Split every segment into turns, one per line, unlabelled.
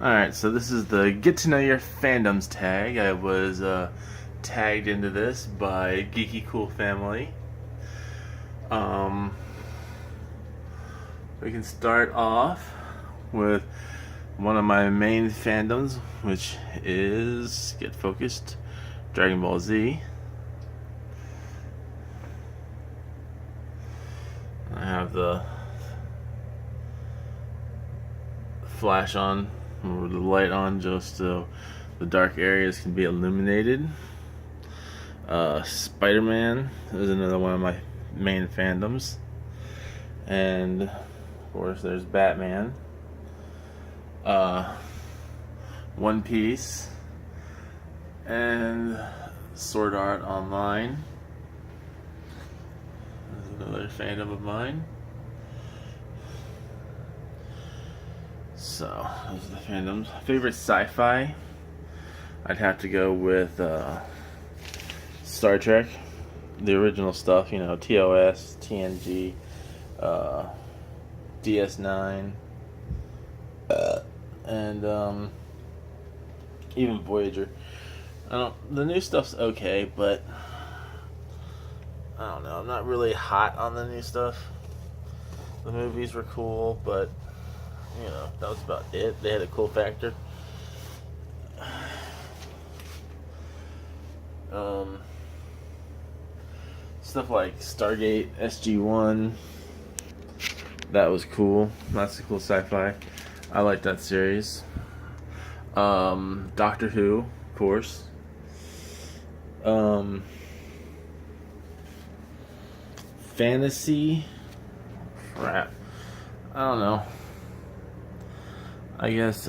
Alright, so this is the Get to Know Your Fandoms tag. I was tagged into this by Geeky Cool Family. We can start off with one of my main fandoms, which is, get focused, Dragon Ball Z. I have the flash on, or the light on, just so the dark areas can be illuminated. Spider-Man is another one of my main fandoms, and of course there's Batman. One Piece and Sword Art Online. This is another fandom of mine. So, those are the fandoms. Favorite sci-fi? I'd have to go with Star Trek. The original stuff, you know, TOS, TNG, DS9, and even Voyager. The new stuff's okay, but I don't know, I'm not really hot on the new stuff. The movies were cool, but you know, that was about it. They had a cool factor. Stuff like Stargate, SG-1, that was cool. That's a cool sci-fi. I like that series. Doctor Who, of course. Fantasy. Crap. I don't know. I guess,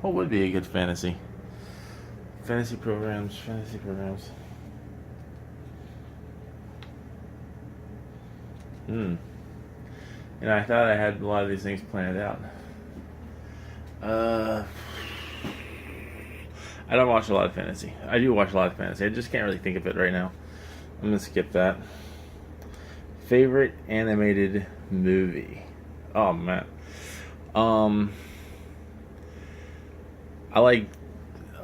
what would be a good fantasy? Fantasy programs. You know, I thought I had a lot of these things planned out. I don't watch a lot of fantasy. I do watch a lot of fantasy. I just can't really think of it right now. I'm gonna skip that. Favorite animated movie? Oh man. I like,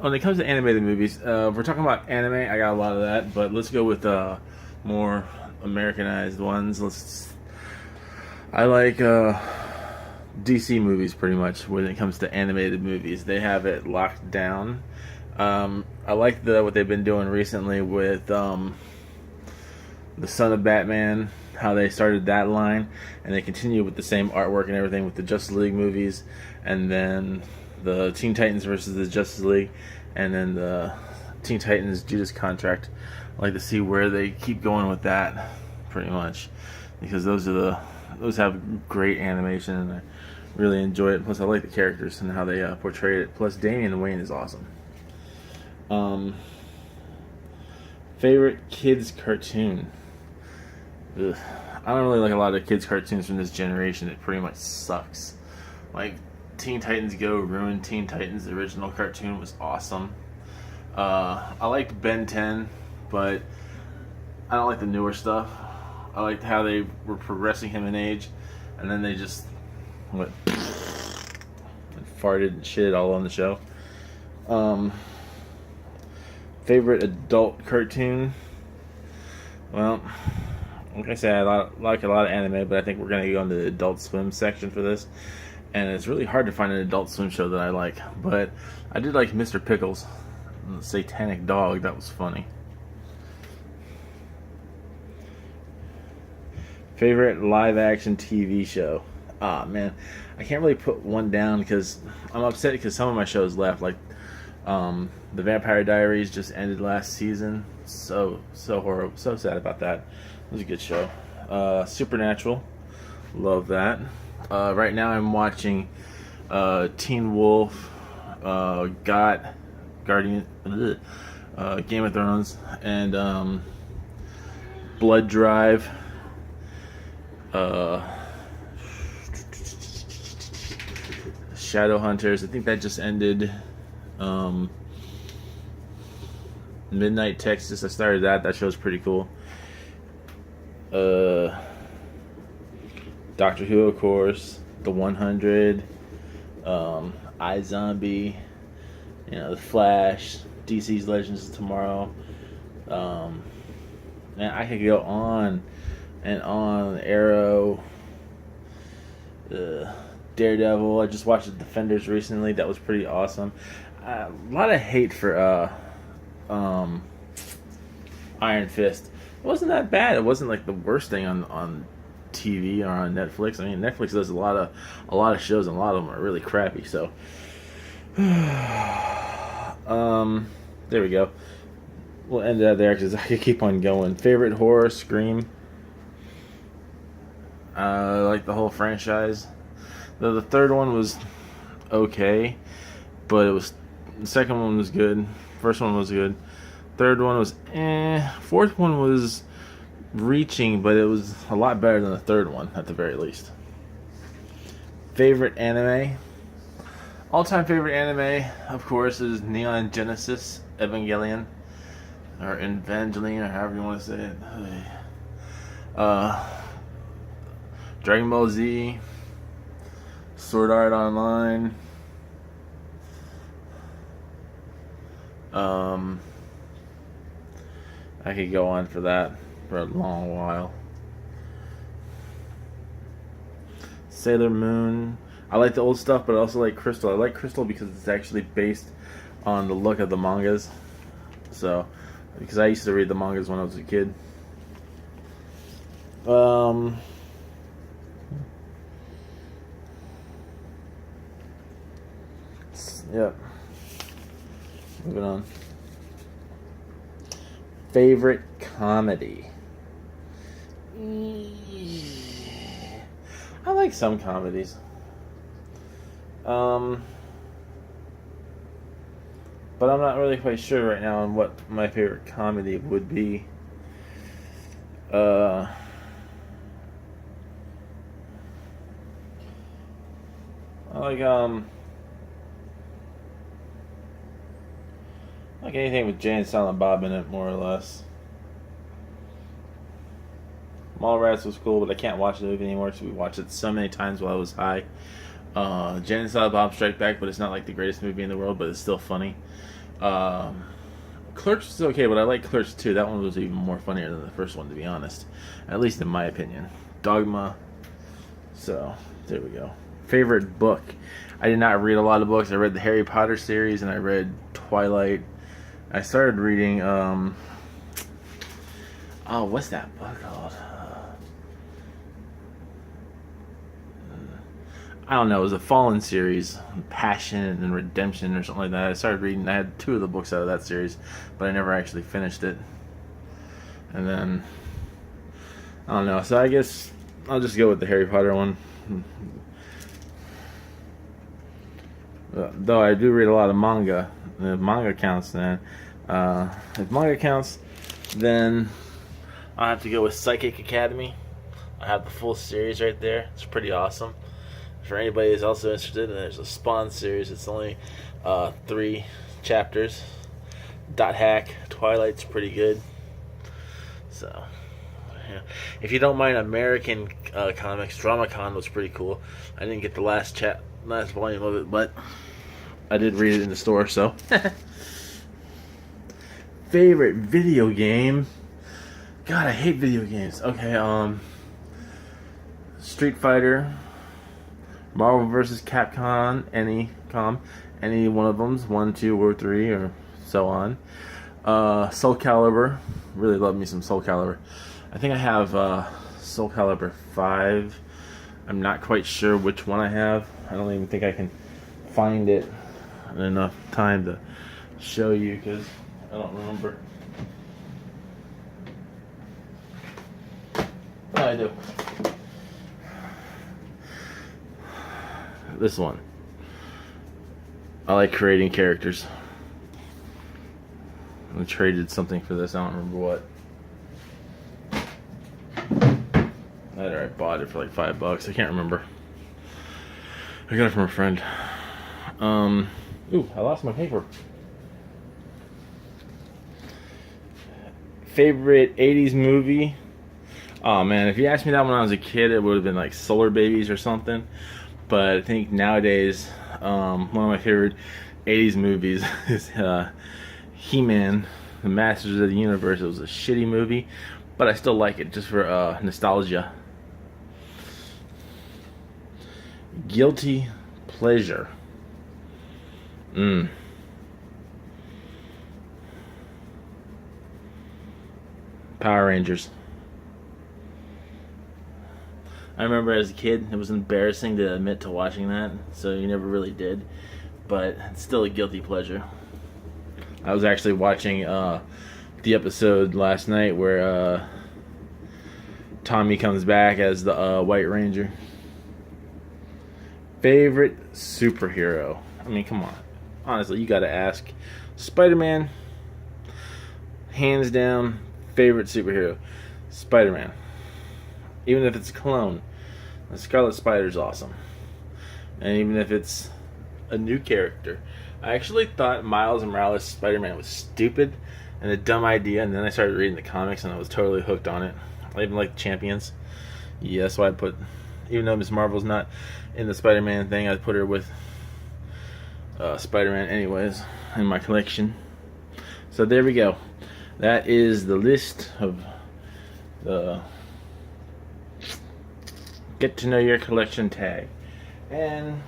when it comes to animated movies, if we're talking about anime, I got a lot of that, but let's go with more Americanized ones. I like DC movies pretty much when it comes to animated movies. They have it locked down. I like what they've been doing recently with the Son of Batman, how they started that line, and they continue with the same artwork and everything with the Justice League movies, and then the Teen Titans versus the Justice League, and then the Teen Titans Judas Contract. I like to see where they keep going with that, pretty much, because those have great animation, and I really enjoy it. Plus, I like the characters and how they portray it. Plus, Damian Wayne is awesome. Favorite kids cartoon? Ugh. I don't really like a lot of kids cartoons from this generation. It pretty much sucks. Like Teen Titans Go ruined Teen Titans. The original cartoon was awesome. I liked Ben 10, but I don't like the newer stuff. I liked how they were progressing him in age, and then they just farted and shit all on the show. Favorite adult cartoon? Well, like I said, I like a lot of anime, but I think we're going to go into the Adult Swim section for this. And it's really hard to find an Adult Swim show that I like. But I did like Mr. Pickles, the Satanic Dog. That was funny. Favorite live-action TV show? Ah, man. I can't really put one down because I'm upset because some of my shows left. Like, The Vampire Diaries just ended last season. So horrible. So sad about that. It was a good show. Supernatural. Love that. Right now I'm watching Teen Wolf, Game of Thrones, and Blood Drive. Shadowhunters. I think that just ended. Midnight Texas. I started that. That show's pretty cool. Doctor Who, of course, The 100, iZombie, The Flash, DC's Legends of Tomorrow. And I could go on and on. Arrow, Daredevil. I just watched The Defenders recently. That was pretty awesome. A lot of hate for Iron Fist. It wasn't that bad. It wasn't like the worst thing on TV or on Netflix. I mean, Netflix does a lot of shows, and a lot of them are really crappy. So, there we go. We'll end that there because I could keep on going. Favorite horror? Scream. I like the whole franchise. The third one was okay, but the second one was good. First one was good. Third one was Fourth one was reaching, but it was a lot better than the third one at the very least. Favorite anime? All-time favorite anime, of course, is Neon Genesis Evangelion, or Evangeline, or however you want to say it. Dragon Ball Z, Sword Art Online, I could go on for that for a long while. Sailor Moon. I like the old stuff, but I also like Crystal. I like Crystal because it's actually based on the look of the mangas. So, because I used to read the mangas when I was a kid. Yep. Moving on. Favorite comedy? I like some comedies. But I'm not really quite sure right now on what my favorite comedy would be. I like anything with Jay and Silent Bob in it, more or less. Mallrats was cool, but I can't watch the movie anymore because we watched it so many times while I was high. Jay and Silent Bob Strike Back, but it's not like the greatest movie in the world, but it's still funny. Clerks is okay, but I like Clerks 2. That one was even more funnier than the first one, to be honest. At least in my opinion. Dogma. So, there we go. Favorite book? I did not read a lot of books. I read the Harry Potter series, and I read Twilight. I started reading, what's that book called? I don't know, it was a Fallen series, Passion and Redemption or something like that. I started reading, I had 2 of the books out of that series, but I never actually finished it. And then, I don't know, so I guess I'll just go with the Harry Potter one. Though I do read a lot of manga. If manga counts, then if manga counts, then I'll have to go with Psychic Academy. I have the full series right there. It's pretty awesome. For anybody who's also interested, and there's a Spawn series. It's only 3 chapters. Dot Hack, Twilight's pretty good. So, yeah. If you don't mind American comics, DramaCon was pretty cool. I didn't get the last volume of it, but I did read it in the store, so. Favorite video game? God, I hate video games. Okay, Street Fighter, Marvel vs. Capcom, any one of them, 1, 2, or 3, or so on. Soul Calibur, really love me some Soul Calibur. I think I have Soul Calibur 5. I'm not quite sure which one I have. I don't even think I can find it in enough time to show you because I don't remember. Oh, I do. This one. I like creating characters. I traded something for this. I don't remember what. I bought it for like $5. I can't remember. I got it from a friend. Ooh, I lost my paper. Favorite 80s movie? Oh man, if you asked me that when I was a kid, it would have been like Solar Babies or something. But I think nowadays, one of my favorite '80s movies is He-Man, the Masters of the Universe. It was a shitty movie, but I still like it just for nostalgia. Guilty pleasure. Power Rangers. I remember as a kid, it was embarrassing to admit to watching that, so you never really did. But it's still a guilty pleasure. I was actually watching the episode last night where Tommy comes back as the White Ranger. Favorite superhero? I mean, come on. Honestly, you gotta ask. Spider-Man, hands down, favorite superhero. Spider-Man. Even if it's a clone. The Scarlet Spider's awesome. And even if it's a new character. I actually thought Miles Morales Spider-Man was stupid and a dumb idea, and then I started reading the comics and I was totally hooked on it. I even like Champions. Yeah, that's why I put, even though Miss Marvel's not in the Spider-Man thing, I put her with Spider-Man anyways in my collection. So there we go. That is the list of the get to know your collection tag. And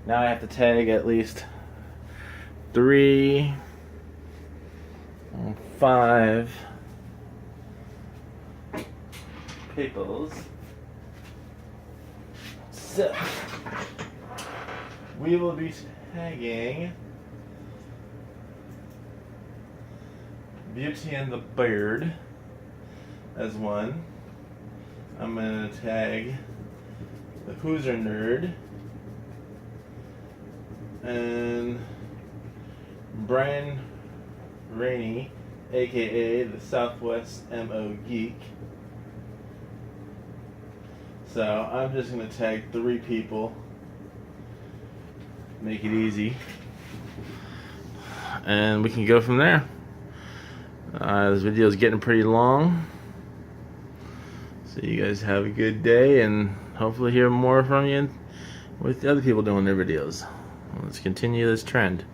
now I have to tag at least 3, 5 peoples. So we will be tagging Beauty and the Beard as one. I'm going to tag the Hoosier Nerd and Rainey, A.K.A. the Southwest MO Geek. So I'm just going to tag 3 people. Make it easy. And we can go from there. This video is getting pretty long. So you guys have a good day and hopefully hear more from you with the other people doing their videos. Let's continue this trend.